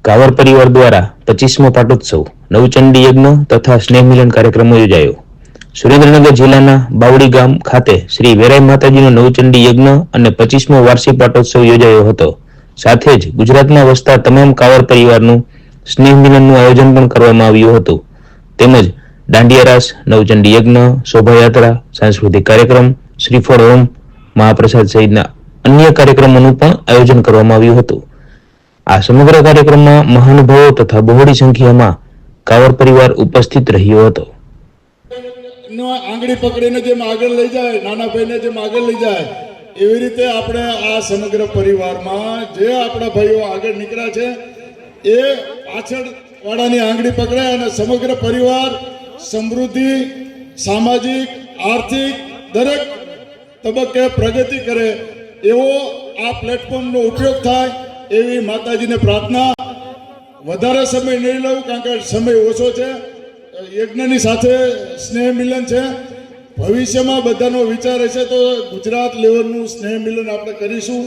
Cover પરિવાર દ્વારા 25મો પાટોત્સવ નવચંડી યજ્ઞ તથા સ્નેહ મિલન કાર્યક્રમો યોજાયો। સુરેન્દ્રનગર જિલ્લાના બાવડી ગામ ખાતે શ્રી વેરાઈ માતાજીનો નવચંડી યજ્ઞ અને 25મો વાર્ષિક પાટોત્સવ યોજાયો હતો। સાથે જ ગુજરાતમાં વસતા તમામ કાવર પરિવારનું સ્નેહ મિલનનું આયોજન પણ કરવામાં આવ્યું હતું। તેમજ દાંડિયા રાસ, નવચંડી યજ્ઞ, શોભાયાત્રા, સાંસ્કૃતિક કાર્યક્રમ, શ્રીફળ હોમ, મહાપ્રસાદ સહિતના અન્ય કાર્યક્રમોનું પણ આયોજન કરવામાં આવ્યું હતું। આ સમગ્ર કાર્યક્રમમાં મહાનુભાવો તથા બહોળી સંખ્યામાં કાવર પરિવાર ઉપસ્થિત રહ્યો હતો। આંગળી પકડીને જેમ આગળ લઈ જાય, નાના ભાઈને જેમ આગળ લઈ જાય, એવી રીતે આપણે આ સમગ્ર પરિવારમાં જે આપણા ભાઈઓ આગળ નીકળ્યા છે એ પાછળ વાળાની આંગળી પકડે અને સમગ્ર પરિવાર સમૃદ્ધિ, સામાજિક, આર્થિક દરેક તબક્કે પ્રગતિ કરે એવો આ પ્લેટફોર્મનો ઉપયોગ થાય એવી માતાજીને પ્રાર્થના। વધારે સમય નહીં લઉં કારણ કે સમય ઓછો છે। યજ્ઞની સાથે સ્નેહ મિલન છે। ભવિષ્યમાં બધાનો વિચાર હશે તો ગુજરાત લેવલનું સ્નેહ મિલન આપણે કરીશું।